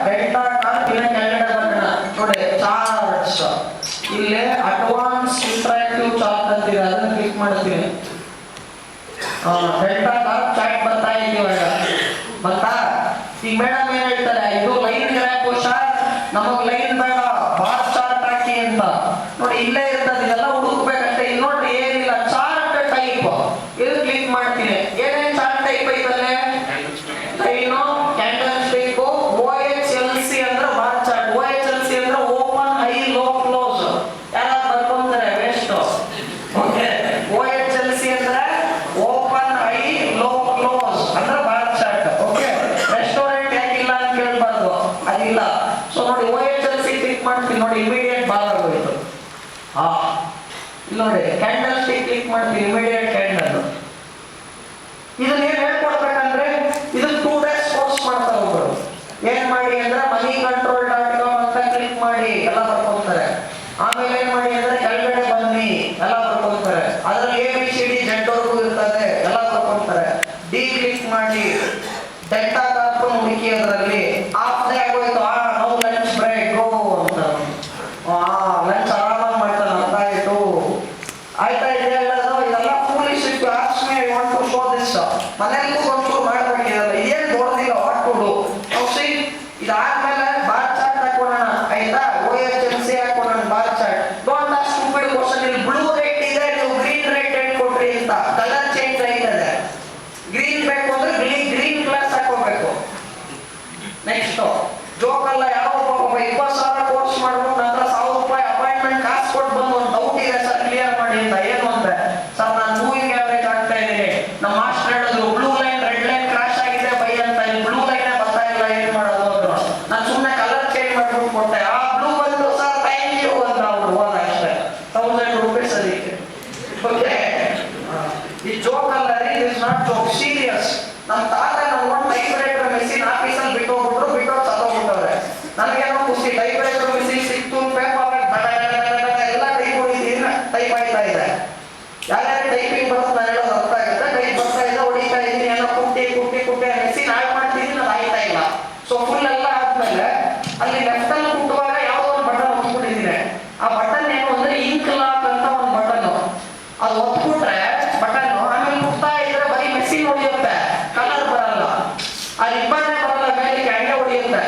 delta carp ಇಲ್ಲ ಕೆಳಗಡೆ ಬರೋಣ ನೋಡಿ ಚಾರ್ಟ್ಸ್ ಇಲ್ಲಿ ಅಡ್ವಾನ್ಸ್ ಇಂಟರಾಕ್ಟಿವ್ ಚಾರ್ಟ್ ಅಂತೀವಿ ಅದನ್ನ ಕ್ಲಿಕ್ ಮಾಡ್ತೀನಿ ಡೆಲ್ಟಾ ಕಾರ್ಪ್ ಚಾರ್ಟ್ ಬರ್ತಾ ಇದೆ ಇವಾಗ ಬಂತಾ ಈಗ ಮೇಡಮ್ ಏನ್ ಹೇಳ್ತಾರೆ ಇದು ಲೈನ್ ಗ್ರಾಫ್ ಶಾರ್ಟ್ ನಮಗೆ ಲೈನ್ ಬೇಡ ಬಾರ್ ಚಾರ್ಟ್ ಹಾಕಿ ಅಂತ ನೋಡಿ ಇಲ್ಲೇ ಇರ್ತದೆ ಇದೆಲ್ಲ ಹುಡುಕ್ಬೇಕಷ್ಟೇ ಇಲ್ಲಿ ನೋಡ್ರಿ ಏನಿಲ್ಲ ಚಾರ್ಟ್ ಟೈಪ್ ಇದು ಕ್ಲಿಕ್ ಮಾಡ್ತೀನಿ ಏನೇನ್ ಚಾರ್ಟ್ ಟೈಪ್ ಐತಲ್ಲೇ ಲೈನು ಕ್ಯಾಂಡಲ್ ಸ್ಟಿಕ್ OHLC ಅಂದ್ರೆ ಬಾರ್ ಚಾರ್ಟ್ OHLC ಅಂದ್ರೆ ಓಪನ್ ಹೈ ಲೋ ಕ್ಲೋಸ್ ಯಾರು ಬರ್ಕೊಂತಾರೆ ವೇಸ್ಟ್ ಓಕೆ OHLC ಅಂದ್ರೆ ಓಪನ್ ಹೈ ಲೋ ಕ್ಲೋಸ್ ಅಂದ್ರೆ ಬಾರ್ ಚಾರ್ಟ್ ಓಕೆ ರೆಸ್ಟೋರೆಂಟ್ ಯಾಕಿಲ್ಲ ಅಂತ ಕೇಳಬಾರ್ದು ಅದಿಲ್ಲ ಸೊ ನೋಡಿ OHLC ಕ್ಲಿಕ್ ಮಾಡ್ತೀನಿ ನೋಡಿ ಇಮಿಡಿಯೇಟ್ ಬಾರ್ ಆಗೋಯ್ತು ಇಲ್ಲಿ ನೋಡಿ ಕ್ಯಾಂಡಲ್ ಸ್ಟಿಕ್ ಕ್ಲಿಕ್ ಮಾಡ್ತೀನಿ ಇಮಿಡಿಯೇಟ್ ಕ್ಯಾಂಡಲ್ ಇದನ್ನ ಏನ್ ಹೇಳ್ಕೊಡ್ಬೇಕಂದ್ರೆ ಇದು 2 ಡೇಸ್ ಕೋರ್ಸ್ ಮಾಡ್ತಾರೆ ಒಬ್ಬರು ಏನ್ ಮಾಡಿ ಅಂದ್ರೆ moneycontrol.com ಅಂತ ಕ್ಲಿಕ್ ಮಾಡಿ ಎಲ್ಲ ಬರ್ಕೊಂತಾರೆ ಆಮೇಲೆ ಏನ್ ಮಾಡಿ ಅಂದ್ರೆ ಕೆಳಗಡೆ ಬನ್ನಿ ಎಲ್ಲ ಬರ್ಕೊಂತಾರೆ ಅದರಲ್ಲಿ ABCD Z ವರ್ಗೂ ಇರ್ತದೆ ಎಲ್ಲ ಬರ್ಕೊಂತಾರೆ D ಕ್ಲಿಕ್ ಮಾಡಿ ಡೆಲ್ಟಾ ಕಾರ್ಪ್ ಹುಡುಕಿ ಅದರಲ್ಲಿ ಹಾಫ್ ಡೇ ಆಗೋಯ್ತು ನೋ ಲಂಚ್ ಬ್ರೇಕ್ ಗೋ ಅಂತ ಲಂಚ್ ಆರಾಮಾಗಿ ಮಾಡ್ತಾನೆ ಅರ್ಥ ಆಯ್ತು ಆಯ್ತಾ ಇದೆಲ್ಲ ಫೂಲಿಶ್ ಇತ್ತು ask me I want to show this ಮನೆಯಲ್ಲೂ ಒಂಚೂರು ಮಾಡ್ಬೇಕಿದಲ್ಲ ಏನ್ ದೊಡ್ಡದಿಲ್ಲ ವಾಟ್ ಟು ಡು ನಾವು ಸಿ ಇದಾದ್ಮೇಲೆ ಬಾರ್ ಚಾರ್ಟ್ ಹಾಕೋಣ ಆಯ್ತಾ OHLC ಹಾಕೋಣ bar chart don't ask stupid question ಇಲ್ಲಿ ಬ್ಲೂ ರೇಟ್ ಇದೆ ನೀವು ಗ್ರೀನ್ ರೇಟ್ ಹೇಳಿ ಕೊಟ್ರಿ ಅಂತ ಕಲರ್ ಚೇಂಜ್ ಆಯ್ತದೆ ಗ್ರೀನ್ ಬೇಕು ಅಂದ್ರೆ ಗ್ರೀನ್ ಕ್ಲಾಸ್ ಹಾಕೋಬೇಕು ನೆಕ್ಸ್ಟ್ ಜೋಕಲ್ಲ ಯಾವ ಒಬ್ಬ 20,000 ಕೋರ್ಸ್ ಮಾಡ್ಕೊಂಡು ನಂತರ 1,000 ರೂಪಾಯಿ ಅಪಾಯಿಂಟ್ಮೆಂಟ್ ಕಾಸು ಕೊಟ್ಟು ಬಂದು ಒಂದು ಡೌಟ್ ಇದೆ ಸರ್ ಕ್ಲಿಯರ್ ಮಾಡಿ ಅಂತ ಏನು ಅಂದ್ರೆ ಸರ್ ನಾನು ಮೂವಿಂಗ್ ಆವರೇಜ್ ಆಗ್ತಾ ಇದ್ದೀನಿ ನಮ್ಮ ಮಾಸ್ಟರ್ ಹೇಳಿದ್ರು blue line red line crash ಆಗಿದೆ ಬೈ ಅಂತ ಇಲ್ಲಿ ಬ್ಲೂ ಲೈನ್ ಬರ್ತಾ ಇಲ್ಲ ಏನ್ ಮಾಡೋದು ಅಂದ್ರು ನಾನು ಸುಮ್ಮನೆ ಕಲರ್ ಚೇಂಜ್ ಮಾಡ್ಬಿಟ್ಟು ಕೊಟ್ಟೆ ಆ ಬ್ಲೂ ಬಂದು ಸರ್ ಥ್ಯಾಂಕ್ ಯು ಅಂತ ಅವ್ರು ಹೋದ ಅಷ್ಟೇ 1,000 ರೂಪೀಸ್ ಅದಕ್ಕೆ ಓಕೆ ಈ ಜೋಕ್ ಅಲ್ಲ ರೀ ಇಸ್ ನಾಟ್ ಜೋಕ್ ಸೀರಿಯಸ್ ನಮ್ಮ ತಾತ ನಮ್ಗೊಂದು ಟೈಪ್ ರೈಟರ್ ಮೆಷಿನ್ ಆಫೀಸಲ್ಲಿ ಬಿಟ್ಟು ಸತ್ತೋಗ್ಬಿಟ್ಟವ್ರೆ ನನಗೇನೋ ಖುಷಿ ಟೈಪ್ ರೈಟರ್ ಮೆಷಿನ್ ಸಿಕ್ತು ಪೇಪರ್ ಎಲ್ಲ ಟೈಪ್ ಹೊಡಿತೀನಿ ಟೈಪ್ ಆಯ್ತಾ ಇದೆ ಯಾರ್ಯಾರು ಟೈಪಿಂಗ್ ಬರುತ್ತೆ ನಾನು ಹೇಳೋದು ಅರ್ಥ ಆಗುತ್ತೆ ಟೈಪ್ ಬರ್ತಾ ಇದೆ ಹೊಡಿತಾ ಇದ್ದೀನಿ ಏನೋ ಕುಟ್ಟಿ ಮೆಷಿನ್ ಆಡ್ ಮಾಡ್ತಿದ್ದೀನಿ ಅದು ಆಯ್ತಾ ಇಲ್ಲ ಸೊ ಫುಲ್ ಎಲ್ಲ ಆದ್ಮೇಲೆ ಅಲ್ಲಿ ಲೆಫ್ಟ್ ಅಲ್ಲಿ ಕುಟ್ಟುವಾಗ ಯಾವುದೋ ಒಂದು ಬಟನ್ ಒತ್ಬಿಟ್ಟಿದ್ದೀನಿ ಆ ಬಟನ್ ಏನು ಅಂದ್ರೆ ಇಂಕ್ ಲಾಕ್ ಅಂತ ಒಂದು ಬಟನ್ ಅದು ಒತ್ಬಿಟ್ರೆ ಬಟನ್ ಆಮೇಲೆ ಕುಟ್ತಾ ಇದ್ರೆ ಬರೀ ಮೆಷಿನ್ ಹೊಡಿಯುತ್ತೆ ಕಲರ್ ಬರಲ್ಲ ಆ ರಿಬ್ಬನ್ನೇ ಬರಲ್ಲ ಮೇಲೆ ಹಂಗೆ ಹೊಡಿಯುತ್ತೆ